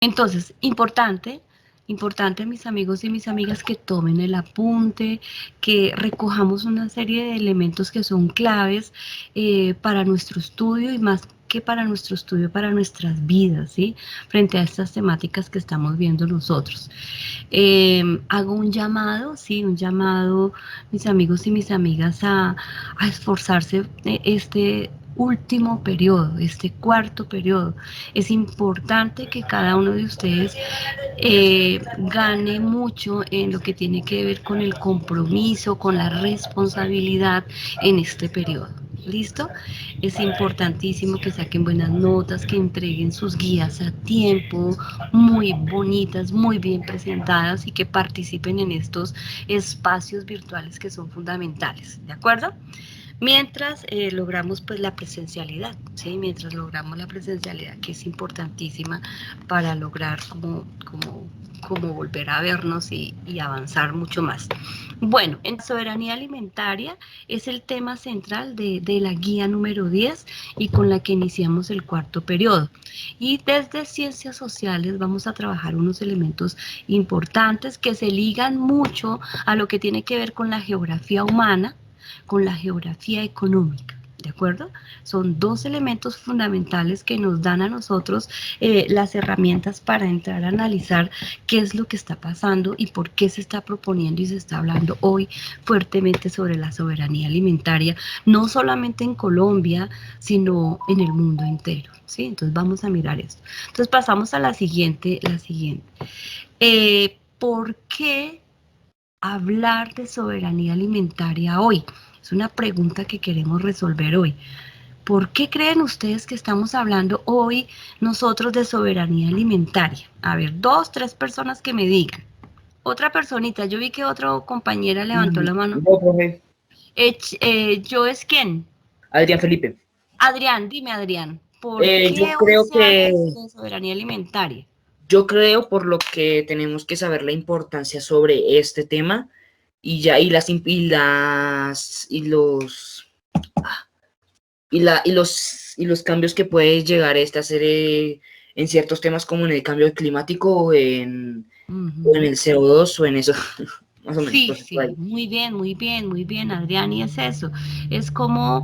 Entonces, importante mis amigos y mis amigas que tomen el apunte, que recojamos una serie de elementos que son claves para nuestro estudio y más que para nuestro estudio, para nuestras vidas, ¿sí? Frente a estas temáticas que estamos viendo nosotros. Hago un llamado, sí, un llamado, mis amigos y mis amigas, a esforzarse este último periodo, este cuarto periodo. Es importante que cada uno de ustedes gane mucho en lo que tiene que ver con el compromiso, con la responsabilidad en este periodo. ¿Listo? Es importantísimo que saquen buenas notas, que entreguen sus guías a tiempo, muy bonitas, muy bien presentadas y que participen en estos espacios virtuales que son fundamentales. ¿De acuerdo? Mientras logramos pues la presencialidad, ¿sí? Mientras logramos la presencialidad, que es importantísima para lograr como volver a vernos y avanzar mucho más. Bueno, en soberanía alimentaria es el tema central de la guía número 10 y con la que iniciamos el cuarto periodo. Y desde ciencias sociales vamos a trabajar unos elementos importantes que se ligan mucho a lo que tiene que ver con la geografía humana, con la geografía económica. ¿De acuerdo? Son dos elementos fundamentales que nos dan a nosotros las herramientas para entrar a analizar qué es lo que está pasando y por qué se está proponiendo y se está hablando hoy fuertemente sobre la soberanía alimentaria, no solamente en Colombia, sino en el mundo entero. ¿Sí? Entonces vamos a mirar esto. Entonces pasamos a la siguiente. ¿Por qué hablar de soberanía alimentaria hoy? Es una pregunta que queremos resolver hoy. ¿Por qué creen ustedes que estamos hablando hoy nosotros de soberanía alimentaria? A ver, 2, 3 personas que me digan. Otra personita, yo vi que otra compañera levantó la mano. No, profe. ¿Yo es quién? Adrián Felipe. Adrián, dime Adrián, ¿por Yo qué hoy creo se habla que, de soberanía alimentaria? yo creo por lo que tenemos que saber la importancia sobre este tema y ya, y los cambios que puede llegar este a hacer en ciertos temas como en el cambio climático o en el CO2 o en eso, más o menos, Sí, profe, por sí, ahí. muy bien, muy bien, muy bien, Adrián, y es eso. Es como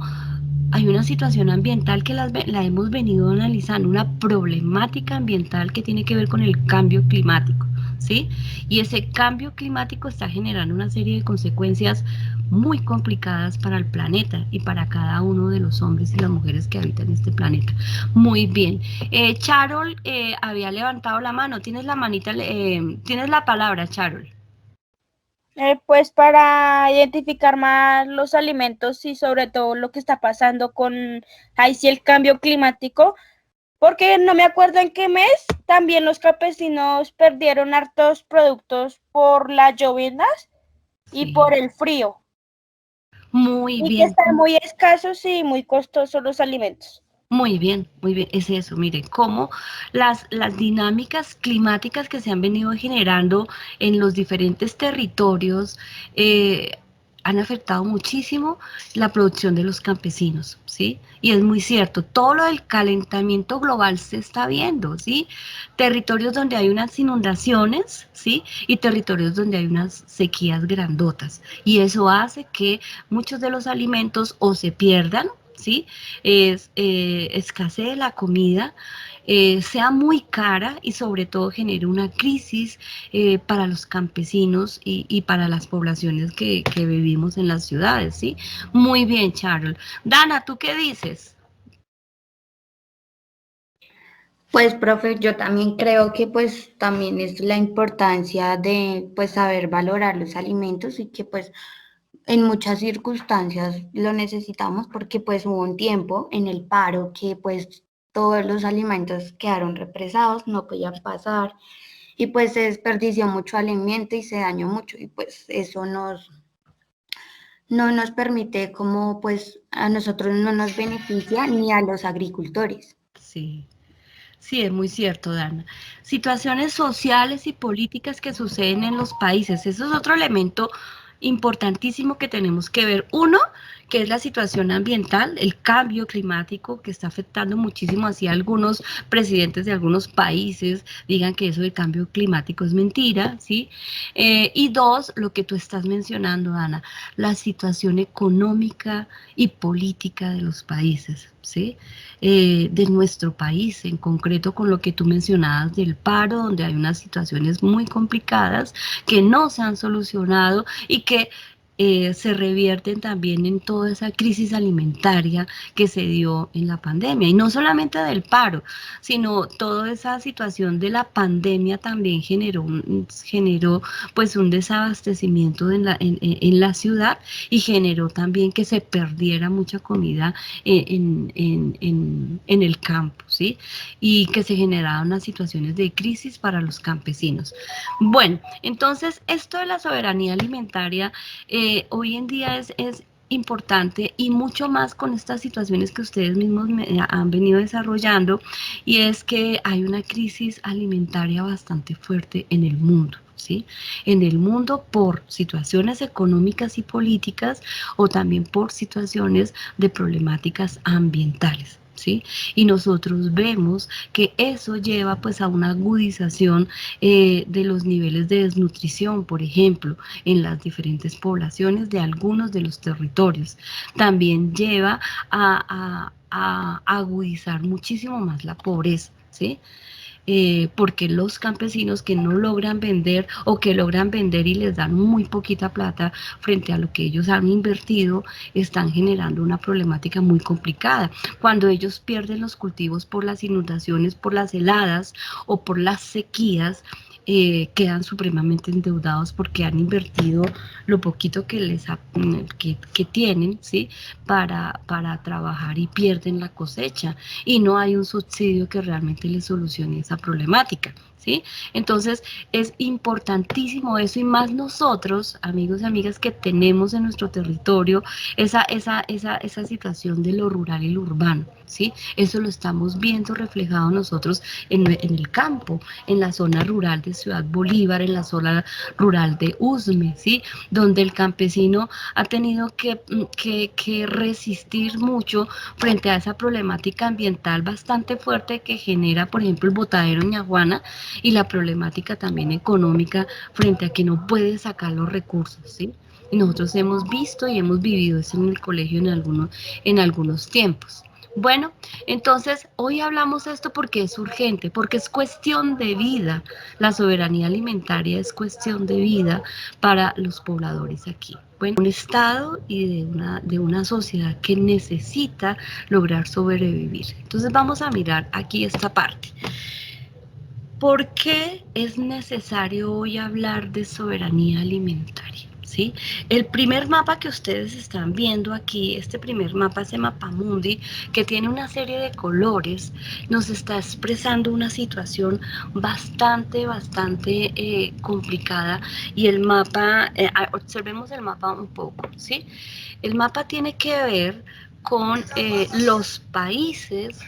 hay una situación ambiental que la hemos venido analizando, una problemática ambiental que tiene que ver con el cambio climático, ¿sí? Y ese cambio climático está generando una serie de consecuencias muy complicadas para el planeta y para cada uno de los hombres y las mujeres que habitan este planeta. Muy bien. Charol había levantado la mano. Tienes la manita, tienes la palabra, Charol. Pues para identificar más los alimentos y sobre todo lo que está pasando con ahí sí el cambio climático, porque no me acuerdo en qué mes también los campesinos perdieron hartos productos por las llovinas y por Sí. el frío, Muy y que bien, están muy escasos y muy costosos los alimentos. muy bien, es eso, mire, cómo las dinámicas climáticas que se han venido generando en los diferentes territorios han afectado muchísimo la producción de los campesinos, ¿sí? Y es muy cierto, todo lo del calentamiento global se está viendo, ¿sí? Territorios donde hay unas inundaciones, ¿sí? Y territorios donde hay unas sequías grandotas. Y eso hace que muchos de los alimentos o se pierdan, ¿sí? Escasez de la comida, sea muy cara y sobre todo genere una crisis para los campesinos y para las poblaciones que vivimos en las ciudades, ¿sí? Muy bien, Charol. Dana, ¿tú qué dices? Pues, profe, yo también creo que pues también es la importancia de pues saber valorar los alimentos y que pues en muchas circunstancias lo necesitamos porque pues hubo un tiempo en el paro que pues todos los alimentos quedaron represados, no podían pasar y pues se desperdició mucho alimento y se dañó mucho y pues eso no nos permite como pues a nosotros no nos beneficia ni a los agricultores. Sí. Sí, es muy cierto, Dana. Situaciones sociales y políticas que suceden en los países. Eso es otro elemento importantísimo que tenemos que ver. Uno, que es la situación ambiental, el cambio climático que está afectando muchísimo, así algunos presidentes de algunos países digan que eso del cambio climático es mentira, ¿sí? Y dos, lo que tú estás mencionando, Ana, la situación económica y política de los países, ¿sí? De nuestro país, en concreto con lo que tú mencionabas del paro, donde hay unas situaciones muy complicadas que no se han solucionado y que se revierten también en toda esa crisis alimentaria que se dio en la pandemia. Y no solamente del paro, sino toda esa situación de la pandemia también generó pues un desabastecimiento en la ciudad y generó también que se perdiera mucha comida en el campo, ¿sí? Y que se generaban unas situaciones de crisis para los campesinos. Bueno, entonces esto de la soberanía alimentaria hoy en día es importante y mucho más con estas situaciones que ustedes mismos han venido desarrollando, y es que hay una crisis alimentaria bastante fuerte en el mundo. ¿Sí? En el mundo por situaciones económicas y políticas o también por situaciones de problemáticas ambientales. ¿Sí? Y nosotros vemos que eso lleva pues a una agudización de los niveles de desnutrición, por ejemplo, en las diferentes poblaciones de algunos de los territorios. También lleva a agudizar muchísimo más la pobreza, ¿sí? Porque los campesinos que no logran vender o que logran vender y les dan muy poquita plata frente a lo que ellos han invertido, están generando una problemática muy complicada. Cuando ellos pierden los cultivos por las inundaciones, por las heladas o por las sequías, quedan supremamente endeudados porque han invertido lo poquito que tienen, ¿sí? para trabajar y pierden la cosecha y no hay un subsidio que realmente les solucione esa problemática, ¿sí? Entonces es importantísimo eso, y más nosotros, amigos y amigas, que tenemos en nuestro territorio esa situación de lo rural y lo urbano, ¿sí? Eso lo estamos viendo reflejado nosotros en el campo, en la zona rural de Ciudad Bolívar, en la zona rural de Usme, ¿sí? Donde el campesino ha tenido que resistir mucho frente a esa problemática ambiental bastante fuerte que genera, por ejemplo, el botadero Ñaguana, y la problemática también económica frente a que no puede sacar los recursos, ¿sí? Y nosotros hemos visto y hemos vivido eso en el colegio en algunos tiempos. Bueno, entonces hoy hablamos de esto porque es urgente, porque es cuestión de vida. La soberanía alimentaria es cuestión de vida para los pobladores aquí. Bueno, un Estado y de una sociedad que necesita lograr sobrevivir. Entonces vamos a mirar aquí esta parte. ¿Por qué es necesario hoy hablar de soberanía alimentaria? ¿Sí? El primer mapa que ustedes están viendo aquí, este primer mapa, ese mapamundi, que tiene una serie de colores, nos está expresando una situación bastante complicada. Y el mapa, observemos el mapa un poco, ¿sí? El mapa tiene que ver con los países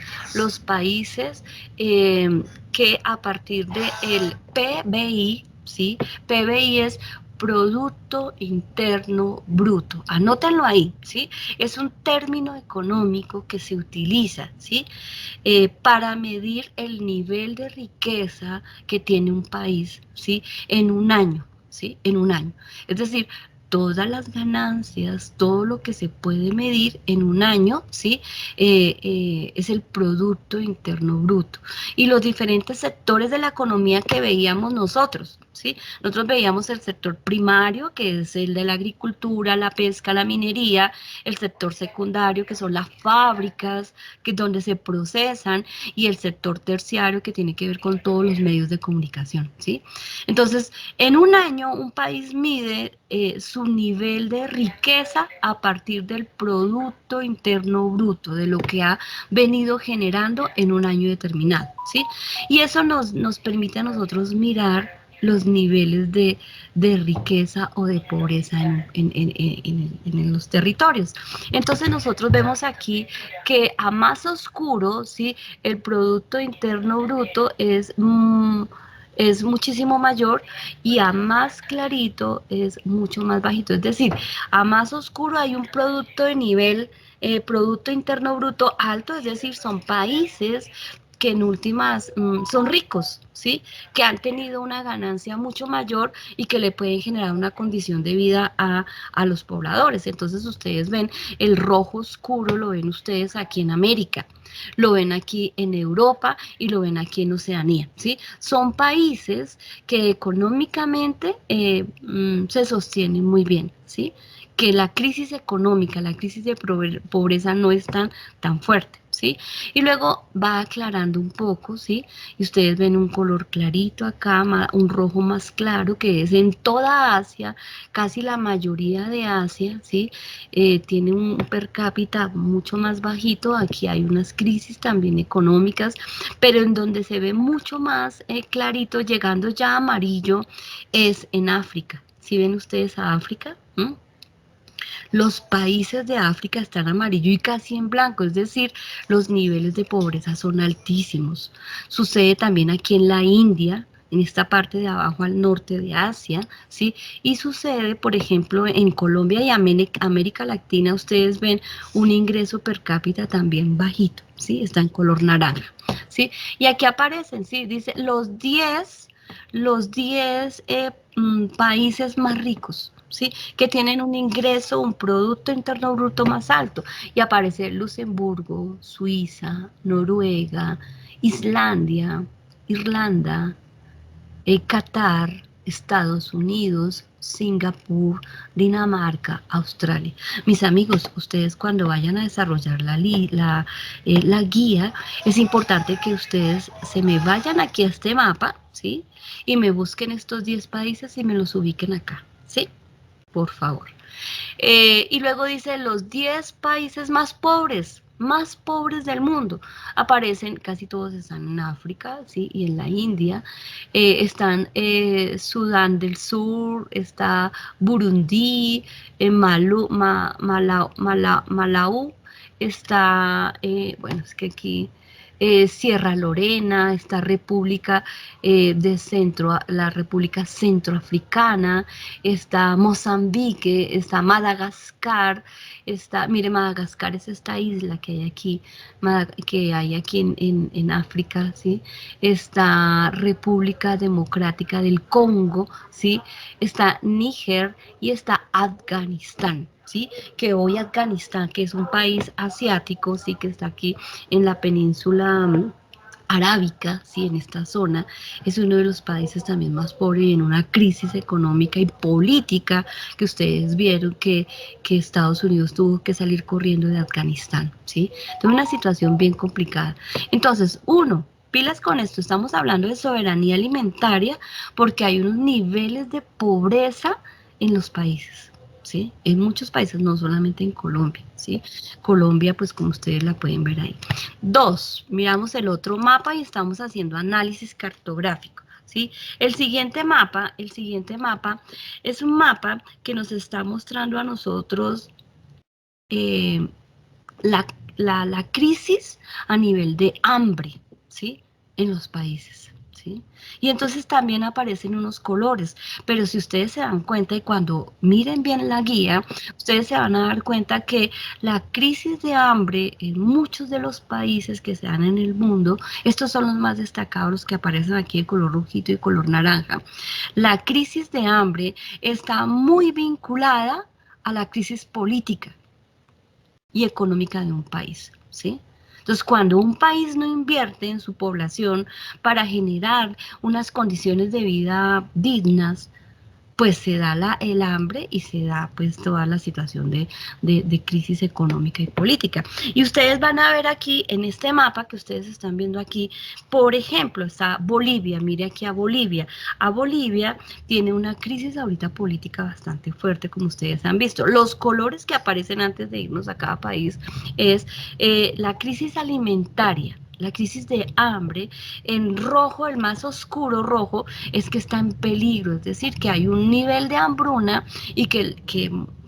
que a partir del PBI, ¿sí? PBI es Producto Interno Bruto. Anótenlo ahí, ¿sí? Es un término económico que se utiliza, ¿sí? Para medir el nivel de riqueza que tiene un país, ¿sí? En un año, ¿sí? En un año. Es decir, todas las ganancias, todo lo que se puede medir en un año, ¿sí? Es el Producto Interno Bruto. Y los diferentes sectores de la economía que veíamos nosotros, ¿sí? Nosotros veíamos el sector primario, que es el de la agricultura, la pesca, la minería, el sector secundario, que son las fábricas, que es donde se procesan, y el sector terciario, que tiene que ver con todos los medios de comunicación, ¿sí? Entonces, en un año, un país mide su nivel de riqueza a partir del Producto Interno Bruto, de lo que ha venido generando en un año determinado, ¿sí? Y eso nos permite a nosotros mirar los niveles de riqueza o de pobreza en los territorios. Entonces nosotros vemos aquí que a más oscuro, ¿sí? El Producto Interno Bruto es es muchísimo mayor y a más clarito es mucho más bajito. Es decir, a más oscuro hay un producto de nivel, Producto Interno Bruto alto, es decir, son países que en últimas son ricos, ¿sí? Que han tenido una ganancia mucho mayor y que le pueden generar una condición de vida a los pobladores. Entonces ustedes ven el rojo oscuro, lo ven ustedes aquí en América, lo ven aquí en Europa y lo ven aquí en Oceanía, ¿sí? Son países que económicamente se sostienen muy bien, ¿sí? Que la crisis económica, la crisis de pobreza no es tan fuerte, ¿sí? Y luego va aclarando un poco, ¿sí? Y ustedes ven un color clarito acá, un rojo más claro, que es en toda Asia, casi la mayoría de Asia, ¿sí? Tiene un per cápita mucho más bajito, aquí hay unas crisis también económicas, pero en donde se ve mucho más clarito, llegando ya a amarillo, es en África. ¿Sí ven ustedes a África? ¿Mm? Los países de África están amarillo y casi en blanco, es decir, los niveles de pobreza son altísimos. Sucede también aquí en la India, en esta parte de abajo al norte de Asia, ¿sí? Y sucede, por ejemplo, en Colombia y América Latina, ustedes ven un ingreso per cápita también bajito, ¿sí? Está en color naranja, ¿sí? Y aquí aparecen, ¿sí? Dice los 10 países más ricos, ¿sí? Que tienen un ingreso, un Producto Interno Bruto más alto. Y aparece Luxemburgo, Suiza, Noruega, Islandia, Irlanda, Qatar, Estados Unidos, Singapur, Dinamarca, Australia. Mis amigos, ustedes cuando vayan a desarrollar la guía, es importante que ustedes se me vayan aquí a este mapa, ¿sí? Y me busquen estos 10 países y me los ubiquen acá, ¿sí? Por favor. Y luego dice los 10 países más pobres del mundo. Aparecen, casi todos están en África, ¿sí? Y en la India. Están Sudán del Sur, está Burundi, Malaui, está, bueno, es que aquí... Sierra Lorena, esta república la República Centroafricana, está Mozambique, está Madagascar, mire, Madagascar es esta isla que hay aquí, en África, ¿sí? Está República Democrática del Congo, ¿sí? Está Níger y está Afganistán, ¿sí? Que hoy Afganistán, que es un país asiático, sí, que está aquí en la península arábica, sí, en esta zona, es uno de los países también más pobres y en una crisis económica y política que ustedes vieron que Estados Unidos tuvo que salir corriendo de Afganistán, ¿sí? Entonces, una situación bien complicada. Entonces, pilas con esto, estamos hablando de soberanía alimentaria porque hay unos niveles de pobreza en los países, ¿sí? En muchos países, no solamente en Colombia, ¿sí? Colombia, pues como ustedes la pueden ver ahí. 2, miramos el otro mapa y estamos haciendo análisis cartográfico, ¿sí? El siguiente mapa es un mapa que nos está mostrando a nosotros la crisis a nivel de hambre, ¿sí? En los países, ¿sí? Y entonces también aparecen unos colores, pero si ustedes se dan cuenta y cuando miren bien la guía, ustedes se van a dar cuenta que la crisis de hambre en muchos de los países que se dan en el mundo, estos son los más destacados, los que aparecen aquí de color rojito y color naranja, la crisis de hambre está muy vinculada a la crisis política y económica de un país, ¿sí? Entonces, cuando un país no invierte en su población para generar unas condiciones de vida dignas, pues se da el hambre y se da pues toda la situación de crisis económica y política. Y ustedes van a ver aquí en este mapa que ustedes están viendo aquí, por ejemplo, está Bolivia, mire aquí a Bolivia. A Bolivia tiene una crisis ahorita política bastante fuerte, como ustedes han visto. Los colores que aparecen antes de irnos a cada país es la crisis alimentaria, la crisis de hambre. En rojo, el más oscuro rojo, es que está en peligro, es decir, que hay un nivel de hambruna y que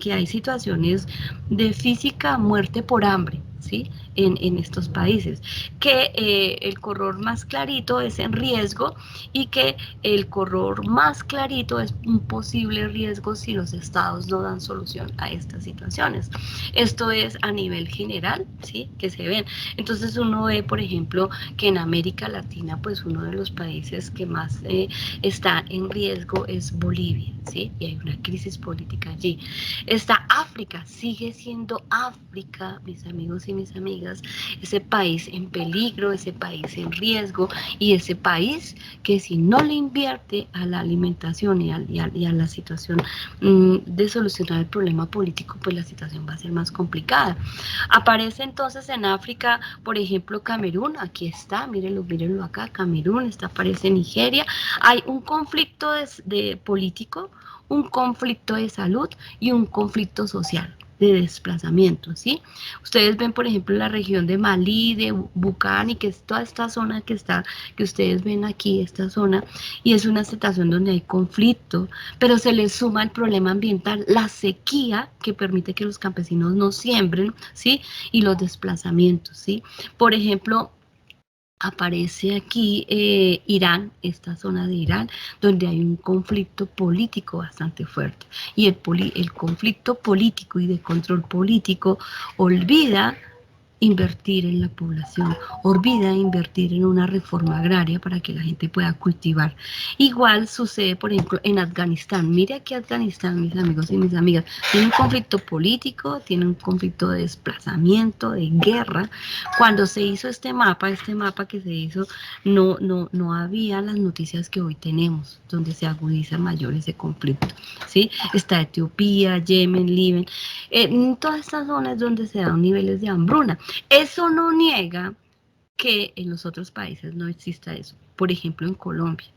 hay situaciones de física muerte por hambre, ¿sí? En estos países, que el color más clarito es en riesgo y que el color más clarito es un posible riesgo si los estados no dan solución a estas situaciones. Esto es a nivel general, ¿sí? Que se ven. Entonces uno ve, por ejemplo, que en América Latina, pues uno de los países que más está en riesgo es Bolivia, ¿sí? Y hay una crisis política allí. Está África, sigue siendo África, mis amigos y mis amigas, ese país en peligro, ese país en riesgo y ese país que si no le invierte a la alimentación y a la situación de solucionar el problema político, pues la situación va a ser más complicada. Aparece entonces en África, por ejemplo, Camerún, aquí está, mírenlo acá, Camerún, aparece Nigeria. Hay un conflicto de político, un conflicto de salud y un conflicto social de desplazamiento, ¿sí? Ustedes ven, por ejemplo, la región de Malí, de Bucani, que es toda esta zona que ustedes ven aquí, esta zona, y es una situación donde hay conflicto, pero se le suma el problema ambiental, la sequía que permite que los campesinos no siembren, ¿sí? Y los desplazamientos, ¿sí? Por ejemplo, aparece aquí Irán, esta zona de Irán, donde hay un conflicto político bastante fuerte. Y el conflicto político y de control político olvida invertir en la población, olvida invertir en una reforma agraria para que la gente pueda cultivar. Igual sucede, por ejemplo, en Afganistán. Mire aquí Afganistán, mis amigos y mis amigas. Tiene un conflicto político, tiene un conflicto de desplazamiento, de guerra. Cuando se hizo este mapa que se hizo, no había las noticias que hoy tenemos, donde se agudiza mayor ese conflicto, ¿sí? Está Etiopía, Yemen, Líbano, en todas estas zonas donde se dan niveles de hambruna. Eso no niega que en los otros países no exista eso. Por ejemplo, en Colombia.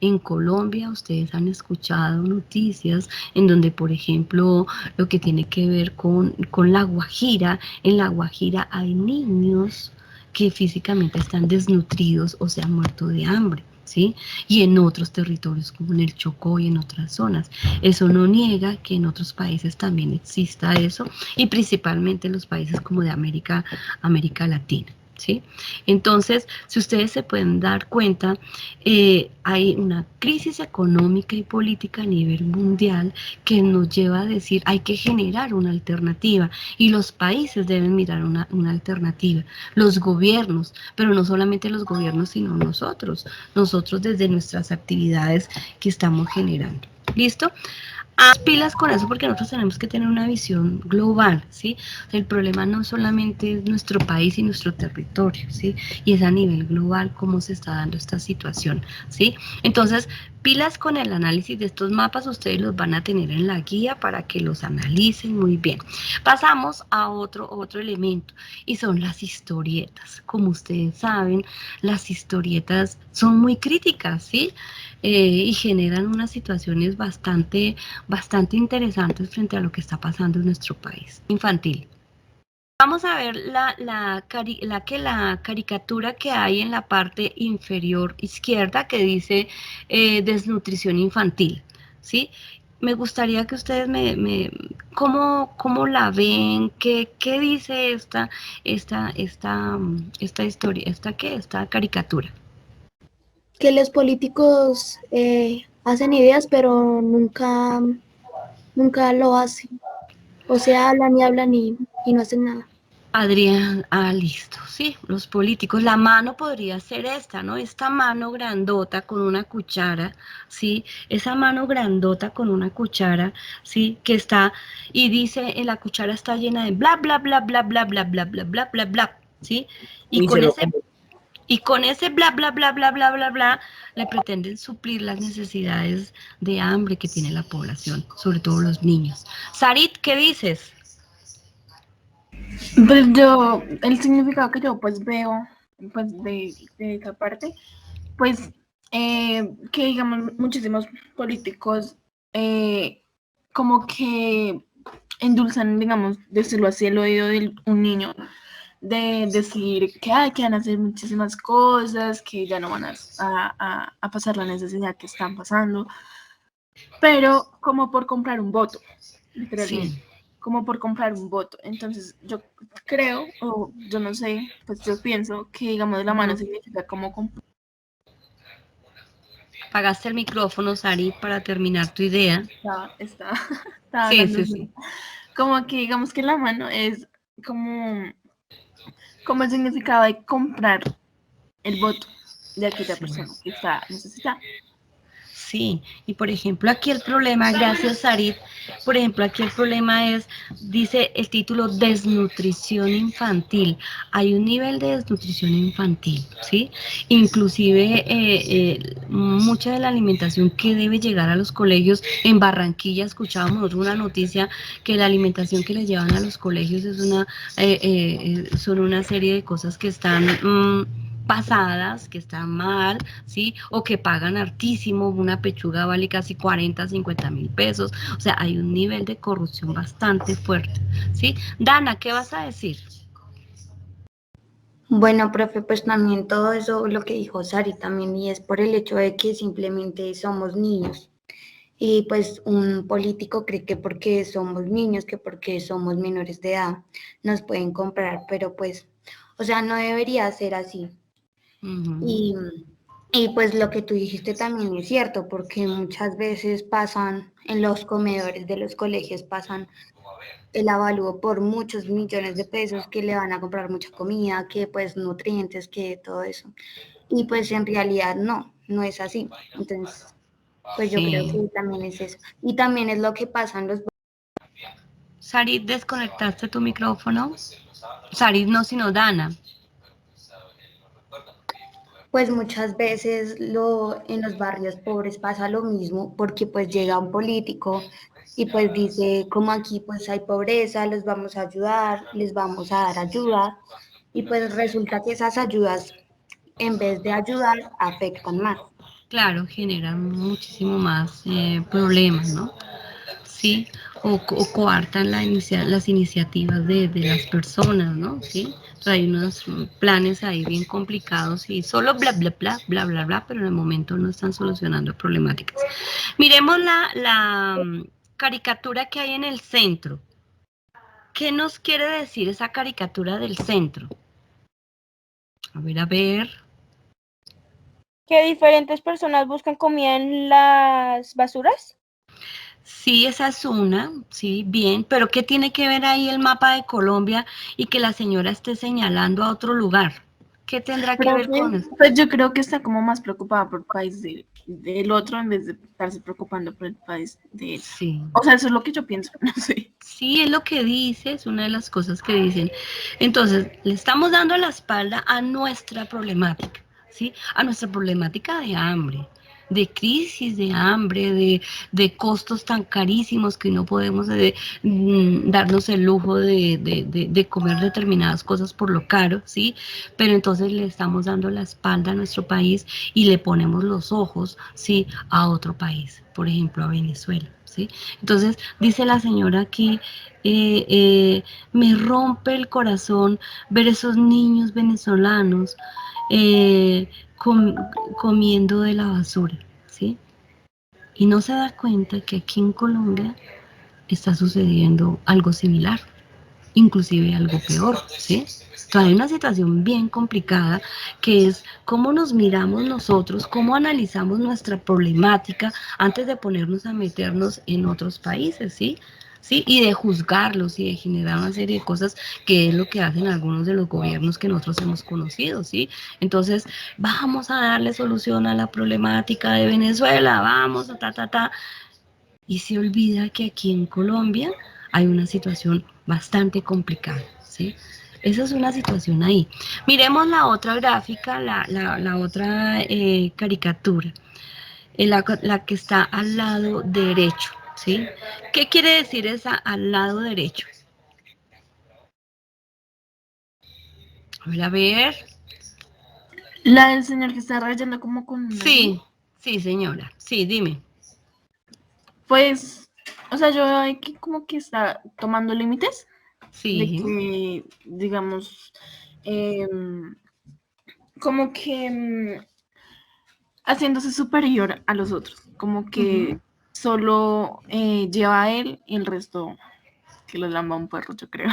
En Colombia ustedes han escuchado noticias en donde, por ejemplo, lo que tiene que ver con La Guajira, en La Guajira hay niños que físicamente están desnutridos o se han muerto de hambre, ¿sí? Y en otros territorios como en el Chocó y en otras zonas. Eso no niega que en otros países también exista eso y principalmente en los países como de América Latina. ¿Sí? Entonces, si ustedes se pueden dar cuenta, hay una crisis económica y política a nivel mundial que nos lleva a decir hay que generar una alternativa y los países deben mirar una alternativa, los gobiernos, pero no solamente los gobiernos, sino nosotros desde nuestras actividades que estamos generando. ¿Listo? Haz pilas con eso porque nosotros tenemos que tener una visión global, ¿sí? El problema no solamente es nuestro país y nuestro territorio, ¿sí? Y es a nivel global cómo se está dando esta situación, ¿sí? Entonces, pilas con el análisis de estos mapas, ustedes los van a tener en la guía para que los analicen muy bien. Pasamos a otro elemento y son las historietas. Como ustedes saben, las historietas son muy críticas, ¿sí? Y generan unas situaciones bastante interesantes frente a lo que está pasando en nuestro país infantil. Vamos a ver la caricatura que hay en la parte inferior izquierda que dice desnutrición infantil, ¿sí? Me gustaría que ustedes ¿cómo la ven? ¿Qué dice esta historia, esta caricatura? Que los políticos hacen ideas, pero nunca lo hacen. O sea, hablan y no hacen nada. Adrián, listo, sí, los políticos, la mano podría ser esta, ¿no? Esta mano grandota con una cuchara, ¿sí? Esa mano grandota con una cuchara, ¿sí? Que está, y dice, la cuchara está llena de bla, bla, bla, bla, bla, bla, bla, bla, bla, bla, bla, ¿sí? Y con ese bla, bla, bla, bla, bla, bla, bla, le pretenden suplir las necesidades de hambre que tiene la población, sobre todo los niños. Sarit, ¿qué dices? Pues el significado que yo pues veo pues de esa parte, pues que digamos muchísimos políticos como que endulzan, digamos, decirlo así, el oído de un niño, de decir que van a hacer muchísimas cosas, que ya no van a pasar la necesidad que están pasando, pero como por comprar un voto, literalmente. Sí. como por comprar un voto. Entonces yo creo, o yo no sé, pues yo pienso que, digamos, de la mano significa como comprar. Apagaste el micrófono, Sari, para terminar tu idea. Estaba Sí, hablando. sí, sí. Como que digamos que la mano es como el significado de comprar el voto de aquella persona que está necesitada. Sí, y por ejemplo aquí el problema, gracias Sarit, por ejemplo aquí el problema es, dice el título, desnutrición infantil. Hay un nivel de desnutrición infantil, ¿sí? Inclusive mucha de la alimentación que debe llegar a los colegios, en Barranquilla escuchábamos una noticia que la alimentación que le llevan a los colegios es son una serie de cosas que están pasadas, que están mal, ¿sí? O que pagan hartísimo, una pechuga vale casi 40, 50 mil pesos, o sea, hay un nivel de corrupción bastante fuerte, ¿sí? Dana, ¿qué vas a decir? Bueno, profe, pues también todo eso, lo que dijo Sari también, y es por el hecho de que simplemente somos niños. Y pues un político cree que porque somos niños, que porque somos menores de edad, nos pueden comprar, pero pues, o sea, no debería ser así. Y, y pues lo que tú dijiste también es cierto, porque muchas veces pasan en los comedores de los colegios, pasan el avalúo por muchos millones de pesos que le van a comprar mucha comida, que pues nutrientes, que todo eso. Y pues en realidad no es así. Entonces, pues yo creo Sí. que también es eso. Y también es lo que pasa en los... Sarit, ¿desconectaste tu micrófono? Sarit no, sino Dana. Pues muchas veces en los barrios pobres pasa lo mismo, porque pues llega un político y pues dice, como aquí pues hay pobreza, los vamos a ayudar, les vamos a dar ayuda, y pues resulta que esas ayudas, en vez de ayudar, afectan más. Claro, generan muchísimo más problemas, ¿no? Sí, o coartan las iniciativas de las personas, ¿no? Sí, o sea, hay unos planes ahí bien complicados y solo bla, bla, bla, bla, bla, bla, pero en el momento no están solucionando problemáticas. Miremos la caricatura que hay en el centro. ¿Qué nos quiere decir esa caricatura del centro? A ver, a ver. Que diferentes personas buscan comida en las basuras. Sí, esa es una, sí, bien, pero ¿qué tiene que ver ahí el mapa de Colombia y que la señora esté señalando a otro lugar? ¿Qué tendrá que ver con eso? Pues yo creo que está como más preocupada por el país del otro en vez de estarse preocupando por el país de ella. Sí. O sea, eso es lo que yo pienso, no sé. Sí, es lo que dice, es una de las cosas que dicen. Entonces, le estamos dando la espalda a nuestra problemática, ¿sí? A nuestra problemática de hambre, de crisis de hambre, de costos tan carísimos que no podemos darnos el lujo de comer determinadas cosas por lo caro, ¿sí? Pero entonces le estamos dando la espalda a nuestro país y le ponemos los ojos, ¿sí? A otro país, por ejemplo, a Venezuela. ¿Sí? Entonces, dice la señora aquí, me rompe el corazón ver esos niños venezolanos comiendo de la basura, ¿sí? Y no se da cuenta que aquí en Colombia está sucediendo algo similar, inclusive algo peor, ¿sí? Entonces hay una situación bien complicada que es cómo nos miramos nosotros, cómo analizamos nuestra problemática antes de ponernos a meternos en otros países, ¿sí? ¿Sí? Y de juzgarlos y de generar una serie de cosas que es lo que hacen algunos de los gobiernos que nosotros hemos conocido, ¿sí? Entonces, vamos a darle solución a la problemática de Venezuela, vamos a ta. Y se olvida que aquí en Colombia hay una situación bastante complicada, ¿sí? Esa es una situación ahí. Miremos la otra gráfica, la otra caricatura, la que está al lado derecho, ¿sí? ¿Qué quiere decir esa al lado derecho? A ver. La del señor que está rayando como con una Sí, sí, señora. Sí, dime. Pues, o sea, yo veo que como que está tomando límites. Sí. De que, digamos, como que haciéndose superior a los otros, como que solo lleva a él y el resto que los lamba un perro, yo creo.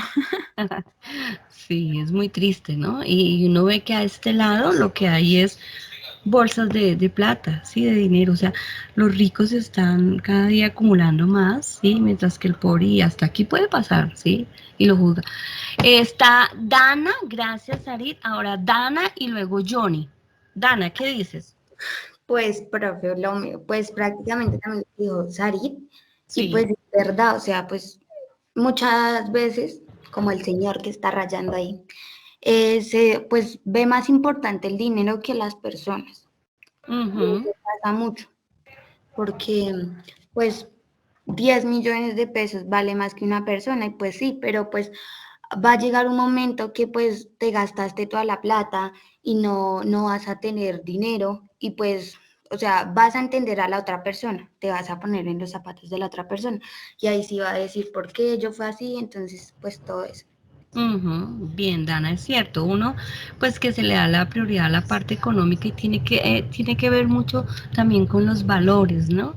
Sí, es muy triste, ¿no? Y uno ve que a este lado lo que hay es bolsas de plata, ¿sí? De dinero. O sea, los ricos están cada día acumulando más, ¿sí? Mientras que el pobre, y hasta aquí puede pasar, ¿sí? Y lo juzga. Está Dana, gracias, Sarit. Ahora Dana y luego Johnny. Dana, ¿qué dices? Pues, profe, pues prácticamente también lo dijo Sarit, y Sí. pues es verdad, o sea, pues muchas veces, como el señor que está rayando ahí, pues ve más importante el dinero que las personas. Eso pasa mucho, porque pues 10 millones de pesos vale más que una persona, y pues sí, pero pues va a llegar un momento que pues te gastaste toda la plata y no vas a tener dinero, y pues, o sea, vas a entender a la otra persona, te vas a poner en los zapatos de la otra persona, y ahí sí va a decir por qué yo fue así, entonces pues todo eso. Bien, Dana, es cierto. Uno, pues que se le da la prioridad a la parte económica y tiene que ver mucho también con los valores, ¿no?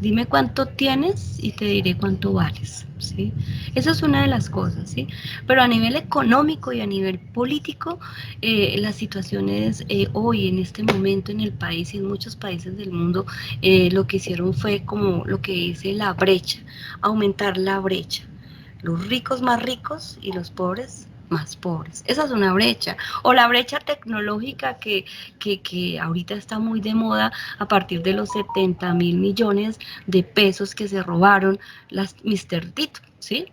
Dime cuánto tienes y te diré cuánto vales, ¿sí? Eso es una de las cosas, ¿sí? Pero a nivel económico y a nivel político, las situaciones hoy, en este momento en el país y en muchos países del mundo, lo que hicieron fue como lo que dice la brecha, aumentar la brecha. Los ricos más ricos y los pobres más pobres. Esa es una brecha. O la brecha tecnológica que ahorita está muy de moda a partir de los 70.000 millones de pesos que se robaron las Mr. Tito, ¿sí?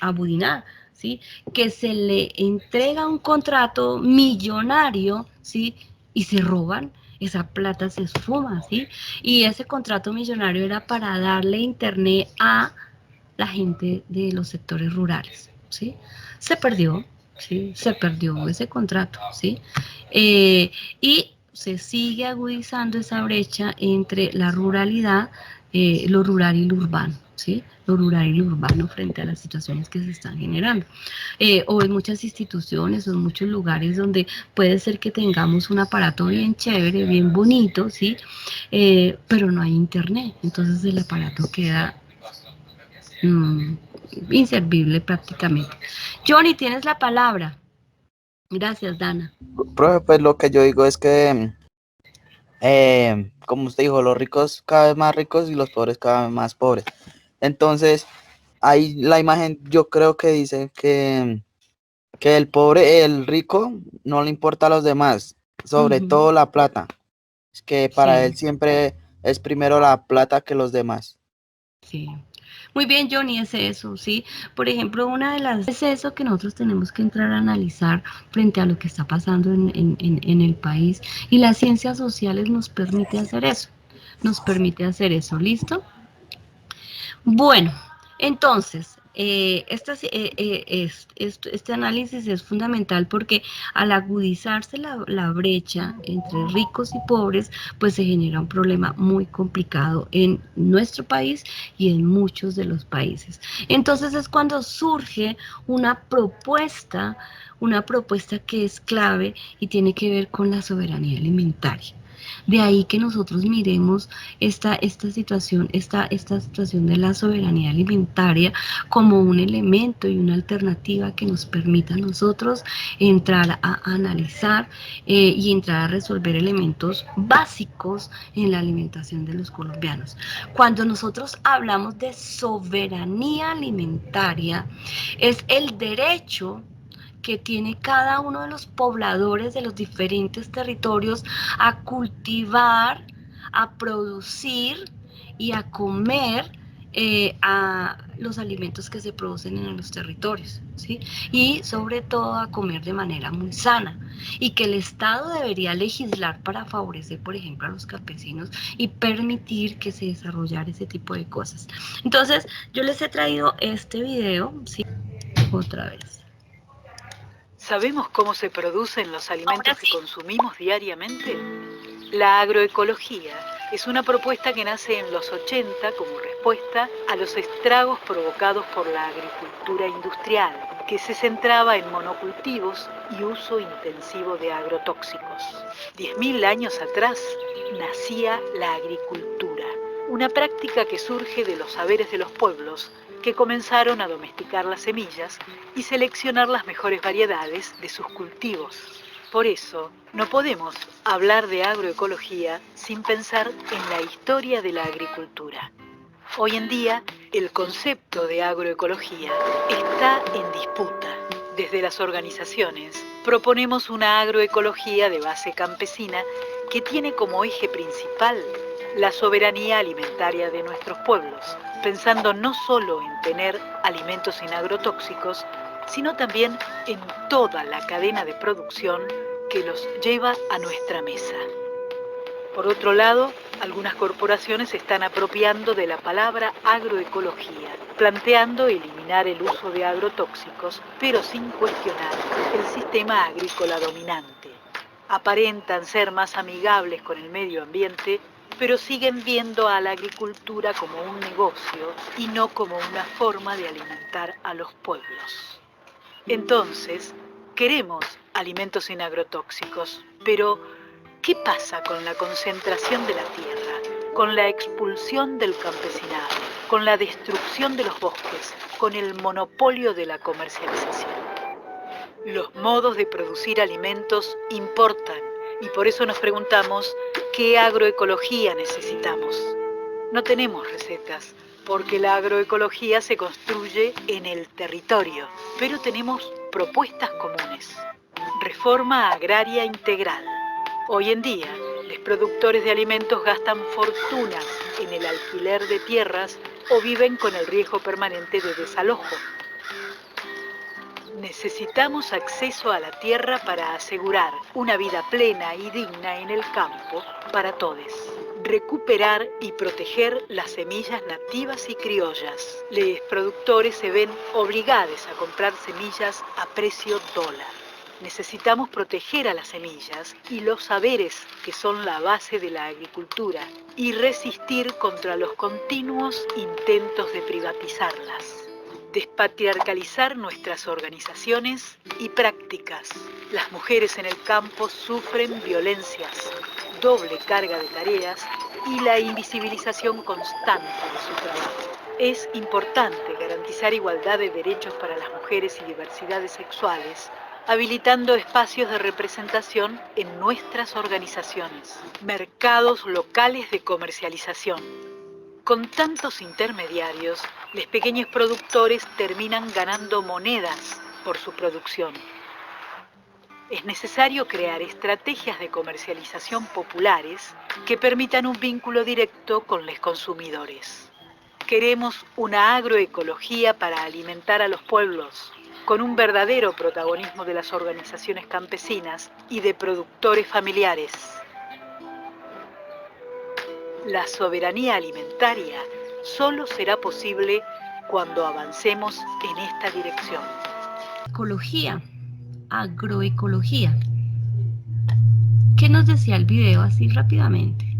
A Budiná, ¿sí? Que se le entrega un contrato millonario, ¿sí? Y se roban, esa plata se esfuma, ¿sí? Y ese contrato millonario era para darle internet a la gente de los sectores rurales, ¿sí? Se perdió, ¿sí? Se perdió ese contrato, ¿sí? Y se sigue agudizando esa brecha entre la ruralidad, lo rural y lo urbano, ¿sí? Lo rural y lo urbano frente a las situaciones que se están generando. O en muchas instituciones o en muchos lugares donde puede ser que tengamos un aparato bien chévere, bien bonito, ¿sí? Pero no hay internet, entonces el aparato queda inservible prácticamente. Johnny, tienes la palabra. Gracias, Dana. Profe, pues lo que yo digo es que, como usted dijo, los ricos cada vez más ricos y los pobres cada vez más pobres. Entonces, ahí la imagen yo creo que dice que el pobre, el rico, no le importa a los demás, sobre todo la plata. Es que para él siempre es primero la plata que los demás. Sí. Muy bien, Johnny, es eso, ¿sí? Por ejemplo, una de las es eso que nosotros tenemos que entrar a analizar frente a lo que está pasando en el país. Y las ciencias sociales nos permite hacer eso. Nos permite hacer eso, ¿listo? Bueno, entonces, este análisis es fundamental porque al agudizarse la brecha entre ricos y pobres, pues se genera un problema muy complicado en nuestro país y en muchos de los países. Entonces es cuando surge una propuesta que es clave y tiene que ver con la soberanía alimentaria. De ahí que nosotros miremos esta situación de la soberanía alimentaria como un elemento y una alternativa que nos permita a nosotros entrar a analizar y entrar a resolver elementos básicos en la alimentación de los colombianos. Cuando nosotros hablamos de soberanía alimentaria, es el derecho que tiene cada uno de los pobladores de los diferentes territorios a cultivar, a producir y a comer a los alimentos que se producen en los territorios, ¿sí? Y sobre todo a comer de manera muy sana, y que el Estado debería legislar para favorecer, por ejemplo, a los campesinos y permitir que se desarrollara ese tipo de cosas. Entonces, yo les he traído este video, ¿sí? Otra vez. ¿Sabemos cómo se producen los alimentos que consumimos diariamente? La agroecología es una propuesta que nace en los 80 como respuesta a los estragos provocados por la agricultura industrial, que se centraba en monocultivos y uso intensivo de agrotóxicos. 10.000 años atrás nacía la agricultura, una práctica que surge de los saberes de los pueblos que comenzaron a domesticar las semillas y seleccionar las mejores variedades de sus cultivos. Por eso, no podemos hablar de agroecología sin pensar en la historia de la agricultura. Hoy en día, el concepto de agroecología está en disputa. Desde las organizaciones, proponemos una agroecología de base campesina que tiene como eje principal la soberanía alimentaria de nuestros pueblos, pensando no solo en tener alimentos sin agrotóxicos, sino también en toda la cadena de producción que los lleva a nuestra mesa. Por otro lado, algunas corporaciones se están apropiando de la palabra agroecología, planteando eliminar el uso de agrotóxicos, pero sin cuestionar el sistema agrícola dominante. Aparentan ser más amigables con el medio ambiente, pero siguen viendo a la agricultura como un negocio y no como una forma de alimentar a los pueblos. Entonces, queremos alimentos sin agrotóxicos, pero ¿qué pasa con la concentración de la tierra, con la expulsión del campesinado, con la destrucción de los bosques, con el monopolio de la comercialización? Los modos de producir alimentos importan y por eso nos preguntamos ¿qué agroecología necesitamos? No tenemos recetas, porque la agroecología se construye en el territorio, pero tenemos propuestas comunes. Reforma agraria integral. Hoy en día, los productores de alimentos gastan fortunas en el alquiler de tierras o viven con el riesgo permanente de desalojo. Necesitamos acceso a la tierra para asegurar una vida plena y digna en el campo para todos. Recuperar y proteger las semillas nativas y criollas. Los productores se ven obligados a comprar semillas a precio dólar. Necesitamos proteger a las semillas y los saberes que son la base de la agricultura y resistir contra los continuos intentos de privatizarlas. Despatriarcalizar nuestras organizaciones y prácticas. Las mujeres en el campo sufren violencias, doble carga de tareas y la invisibilización constante de su trabajo. Es importante garantizar igualdad de derechos para las mujeres y diversidades sexuales, habilitando espacios de representación en nuestras organizaciones, mercados locales de comercialización. Con tantos intermediarios, los pequeños productores terminan ganando monedas por su producción. Es necesario crear estrategias de comercialización populares que permitan un vínculo directo con los consumidores. Queremos una agroecología para alimentar a los pueblos, con un verdadero protagonismo de las organizaciones campesinas y de productores familiares. La soberanía alimentaria solo será posible cuando avancemos en esta dirección. Ecología, agroecología. ¿Qué nos decía el video así rápidamente?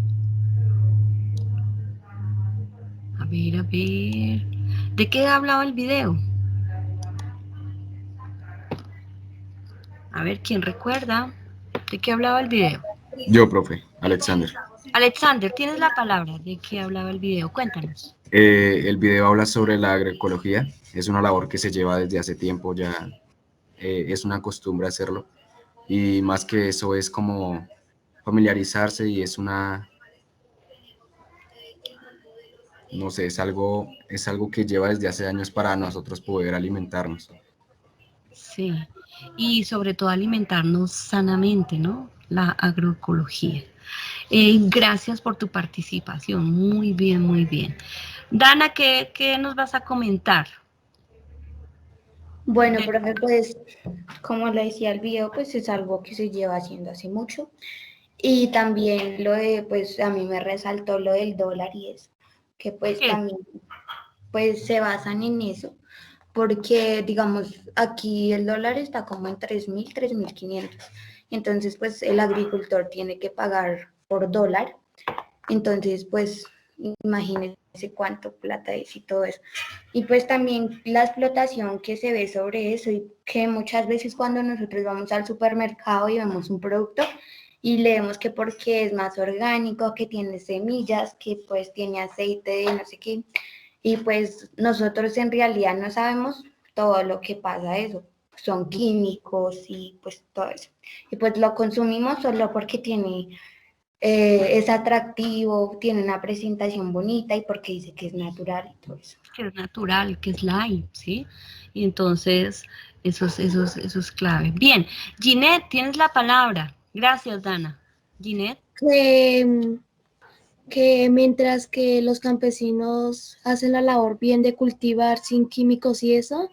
A ver. ¿De qué hablaba el video? A ver, ¿quién recuerda? ¿De qué hablaba el video? Yo, profe, Alexander. Alexander, tienes la palabra. ¿De qué hablaba el video? Cuéntanos. El video habla sobre la agroecología. Es una labor que se lleva desde hace tiempo, ya es una costumbre hacerlo. Y más que eso es como familiarizarse y es una, no sé, es algo que lleva desde hace años para nosotros poder alimentarnos. Sí, y sobre todo alimentarnos sanamente, ¿no? La agroecología. Gracias por tu participación, muy bien, muy bien. Dana, ¿qué nos vas a comentar? Bueno, profe, pues como le decía el video, pues es algo que se lleva haciendo hace mucho. Y también lo de, pues a mí me resaltó lo del dólar y eso, que pues ¿Qué? también pues se basan en eso, porque digamos aquí el dólar está como en 3.000, 3.500. Entonces pues el agricultor tiene que pagar por dólar. Entonces pues imagínense cuánto plata es y todo eso. Y pues también la explotación que se ve sobre eso y que muchas veces cuando nosotros vamos al supermercado y vemos un producto y leemos que porque es más orgánico, que tiene semillas, que pues tiene aceite de no sé qué, y pues nosotros en realidad no sabemos todo lo que pasa eso, son químicos y pues todo eso, y pues lo consumimos solo porque es atractivo, tiene una presentación bonita y porque dice que es natural y todo eso. Que es natural, que es light, ¿sí? Y entonces eso es clave. Bien, Ginette, tienes la palabra. Gracias, Dana. Ginette. Que mientras que los campesinos hacen la labor bien de cultivar sin químicos y eso,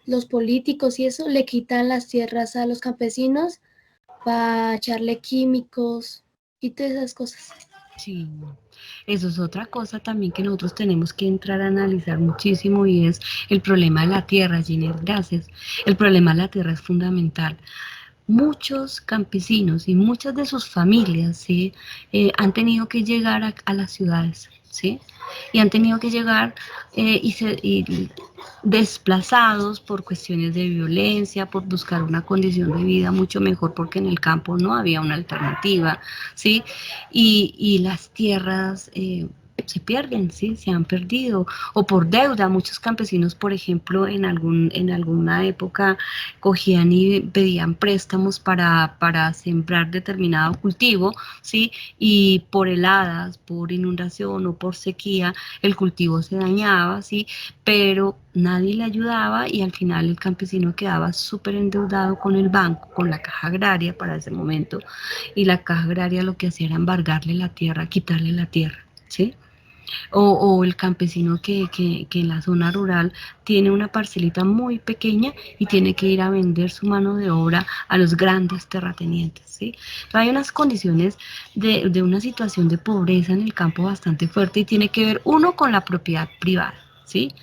los políticos y eso le quitan las tierras a los campesinos para echarle químicos y todas esas cosas. Sí, eso es otra cosa también que nosotros tenemos que entrar a analizar muchísimo y es el problema de la tierra, Ginette, gracias. El problema de la tierra es fundamental. Muchos campesinos y muchas de sus familias, ¿sí? Han tenido que llegar a las ciudades, ¿sí? Y han tenido que llegar y desplazados por cuestiones de violencia, por buscar una condición de vida mucho mejor, porque en el campo no había una alternativa, ¿sí? Y las tierras se pierden, ¿sí? Se han perdido, o por deuda. Muchos campesinos, por ejemplo, en alguna época cogían y pedían préstamos para sembrar determinado cultivo, ¿sí? Y por heladas, por inundación o por sequía, el cultivo se dañaba, ¿sí? Pero nadie le ayudaba y al final el campesino quedaba súper endeudado con el banco, con la caja agraria para ese momento, y la caja agraria lo que hacía era embargarle la tierra, quitarle la tierra, ¿sí? O el campesino que en la zona rural tiene una parcelita muy pequeña y tiene que ir a vender su mano de obra a los grandes terratenientes, ¿sí? Hay unas condiciones de una situación de pobreza en el campo bastante fuerte y tiene que ver uno con la propiedad privada, ¿sí?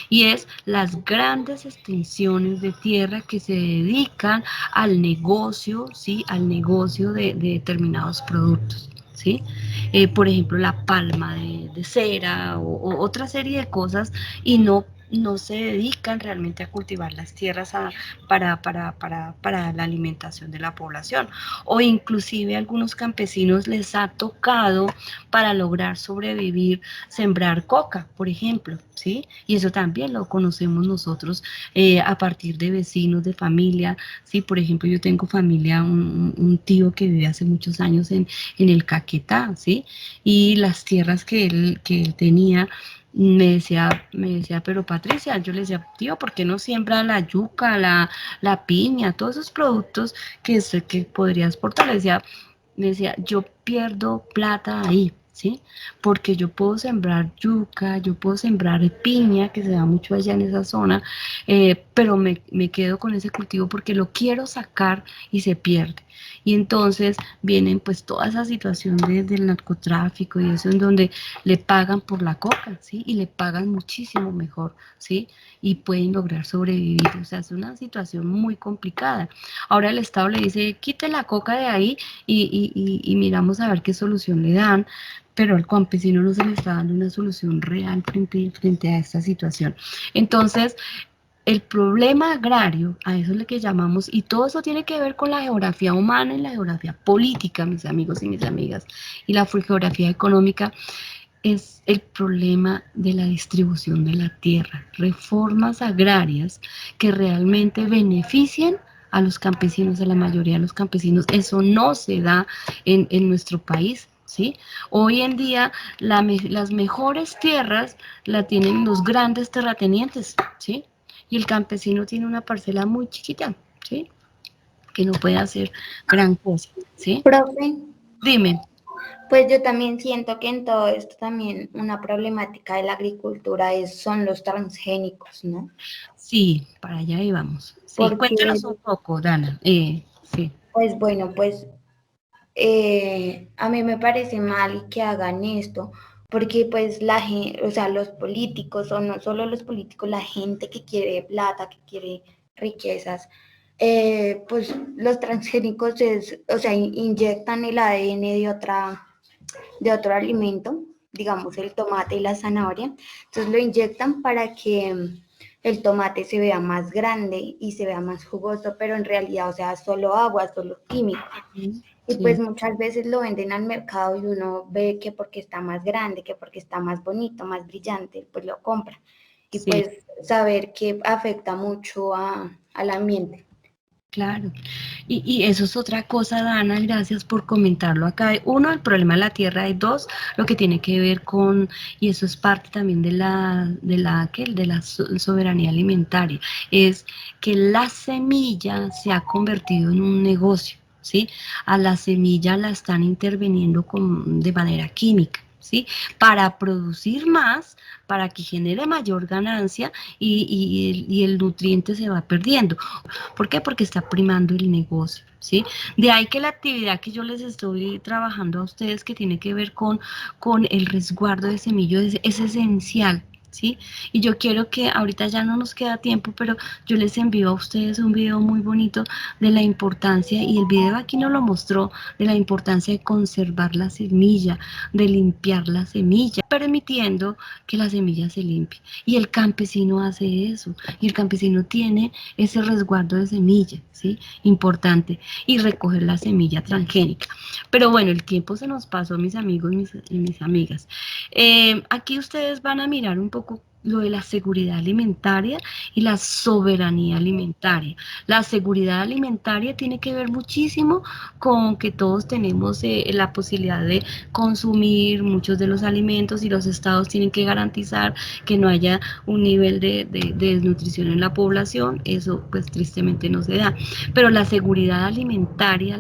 Y es las grandes extensiones de tierra que se dedican al negocio, ¿sí? Al negocio de determinados productos, ¿sí? Por ejemplo, la palma de cera o otra serie de cosas y no se dedican realmente a cultivar las tierras para la alimentación de la población. O inclusive a algunos campesinos les ha tocado para lograr sobrevivir sembrar coca, por ejemplo, ¿sí? Y eso también lo conocemos nosotros a partir de vecinos, de familia, ¿sí? Por ejemplo, yo tengo familia, un tío que vive hace muchos años en el Caquetá, ¿sí? Y las tierras que él tenía, me decía, pero Patricia, yo le decía, tío, ¿por qué no siembra la yuca, la piña, todos esos productos que podría exportar? Me decía, yo pierdo plata ahí, ¿sí? Porque yo puedo sembrar yuca, yo puedo sembrar piña, que se da mucho allá en esa zona, pero me quedo con ese cultivo porque lo quiero sacar y se pierde. Y entonces vienen pues toda esa situación del narcotráfico y eso en donde le pagan por la coca, ¿sí? Y le pagan muchísimo mejor, ¿sí? Y pueden lograr sobrevivir. O sea, es una situación muy complicada. Ahora el Estado le dice, quite la coca de ahí y miramos a ver qué solución le dan, pero al campesino no se le está dando una solución real frente a esta situación. Entonces, el problema agrario, a eso es lo que llamamos, y todo eso tiene que ver con la geografía humana y la geografía política, mis amigos y mis amigas, y la geografía económica, es el problema de la distribución de la tierra, reformas agrarias que realmente beneficien a los campesinos, a la mayoría de los campesinos. Eso no se da en nuestro país, ¿sí? Hoy en día las mejores tierras la tienen los grandes terratenientes, ¿sí? Y el campesino tiene una parcela muy chiquita, ¿sí? Que no puede hacer gran cosa, ¿sí? Profe, Dime. pues yo también siento que en todo esto también una problemática de la agricultura son los transgénicos, ¿no? Sí, para allá íbamos. Sí, Porque, cuéntanos un poco, Dana. Sí. pues bueno, pues a mí me parece mal que hagan esto, porque pues la gente, o sea, los políticos, o no solo los políticos, la gente que quiere plata, que quiere riquezas, pues los transgénicos o sea, inyectan el ADN de otro alimento, digamos el tomate y la zanahoria, entonces lo inyectan para que el tomate se vea más grande y se vea más jugoso, pero en realidad, o sea, solo agua, solo químicos. Y pues muchas veces lo venden al mercado y uno ve que porque está más grande, que porque está más bonito, más brillante, pues lo compra. Y pues saber que afecta mucho al ambiente. Claro, y eso es otra cosa, Dana, gracias por comentarlo acá. Uno, el problema de la tierra, y dos, lo que tiene que ver con, y eso es parte también de la soberanía alimentaria, es que la semilla se ha convertido en un negocio, ¿sí? A la semilla la están interviniendo de manera química, ¿sí? Para producir más, para que genere mayor ganancia y el nutriente se va perdiendo. ¿Por qué? Porque está primando el negocio, ¿sí? De ahí que la actividad que yo les estoy trabajando a ustedes, que tiene que ver con el resguardo de semillas, es esencial, ¿sí? Y yo quiero que ahorita ya no nos queda tiempo, pero yo les envío a ustedes un video muy bonito de la importancia, y el video aquí nos lo mostró, de la importancia de conservar la semilla, de limpiar la semilla, permitiendo que la semilla se limpie. Y el campesino hace eso, y el campesino tiene ese resguardo de semilla, ¿sí? Importante, y recoger la semilla transgénica. Pero bueno, el tiempo se nos pasó, mis amigos y mis amigas. Aquí ustedes van a mirar un poco lo de la seguridad alimentaria y la soberanía alimentaria. La seguridad alimentaria tiene que ver muchísimo con que todos tenemos la posibilidad de consumir muchos de los alimentos, y los estados tienen que garantizar que no haya un nivel de desnutrición en la población. Eso pues tristemente no se da. Pero la seguridad alimentaria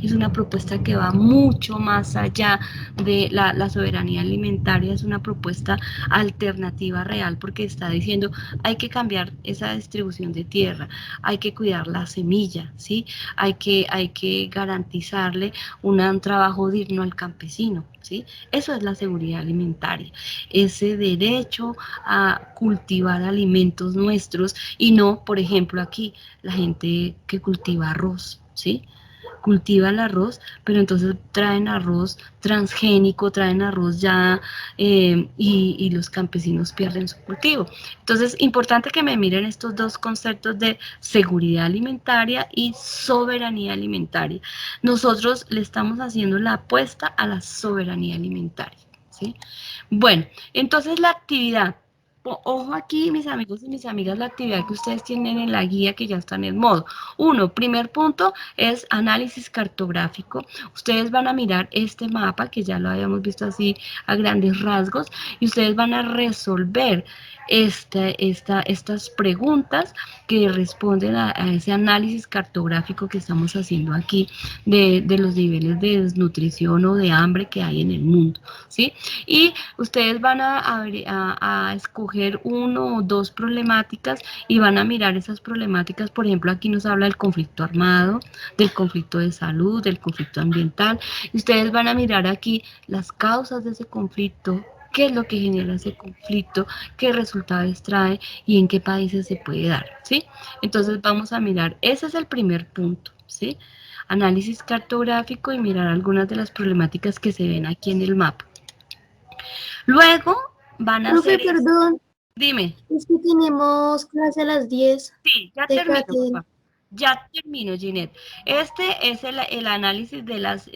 es una propuesta que va mucho más allá de la soberanía alimentaria. Es una propuesta alternativa real, porque está diciendo hay que cambiar esa distribución de tierra, hay que cuidar la semilla, ¿sí? Hay que garantizarle un trabajo digno al campesino, ¿sí? Eso es la seguridad alimentaria, ese derecho a cultivar alimentos nuestros, y no, por ejemplo, aquí la gente que cultiva arroz, ¿sí? Cultiva el arroz, pero entonces traen arroz transgénico, traen arroz ya, y los campesinos pierden su cultivo. Entonces, importante que me miren estos dos conceptos de seguridad alimentaria y soberanía alimentaria. Nosotros le estamos haciendo la apuesta a la soberanía alimentaria, ¿sí? Bueno, entonces la actividad. Ojo aquí, mis amigos y mis amigas, la actividad que ustedes tienen en la guía, que ya está en el modo. Primer punto es análisis cartográfico. Ustedes van a mirar este mapa, que ya lo habíamos visto así a grandes rasgos, y ustedes van a resolver estas preguntas que responden a ese análisis cartográfico que estamos haciendo aquí de los niveles de desnutrición o de hambre que hay en el mundo, ¿sí? Y ustedes van a escoger uno o dos problemáticas y van a mirar esas problemáticas. Por ejemplo, aquí nos habla del conflicto armado, del conflicto de salud, del conflicto ambiental. Y ustedes van a mirar aquí las causas de ese conflicto, qué es lo que genera ese conflicto, qué resultados trae y en qué países se puede dar, ¿sí? Entonces vamos a mirar, ese es el primer punto, ¿sí? Análisis cartográfico y mirar algunas de las problemáticas que se ven aquí en el mapa. Luego van a Profe, hacer... perdón. Dime. Es que tenemos clase a las 10. Sí, ya termino, papá. Ya termino, Ginette. Este es el análisis de las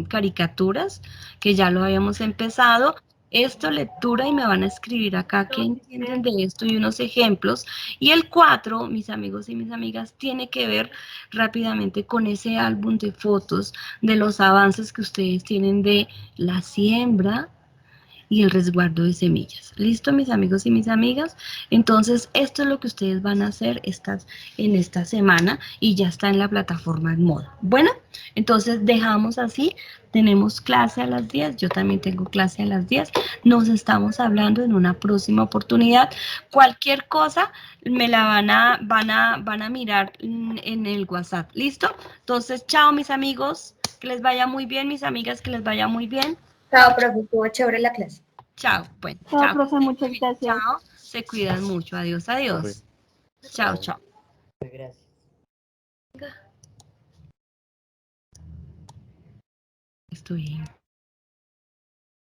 caricaturas, que ya lo habíamos empezado. Esto, lectura, y me van a escribir acá qué entienden de esto y unos ejemplos. Y el 4, mis amigos y mis amigas, tiene que ver rápidamente con ese álbum de fotos de los avances que ustedes tienen de la siembra y el resguardo de semillas. ¿Listo, mis amigos y mis amigas? Entonces, esto es lo que ustedes van a hacer en esta semana, y ya está en la plataforma en modo. Bueno, entonces dejamos así. Tenemos clase a las 10, yo también tengo clase a las 10. Nos estamos hablando en una próxima oportunidad. Cualquier cosa me la van a mirar en el WhatsApp. ¿Listo? Entonces, chao, mis amigos. Que les vaya muy bien, mis amigas, que les vaya muy bien. Chao, profe, estuvo chévere la clase. Chao, bueno, Chao, chao. profe, muchas gracias. Chao, se cuidan mucho. Adiós, adiós. Chao, chao. Gracias. Estoy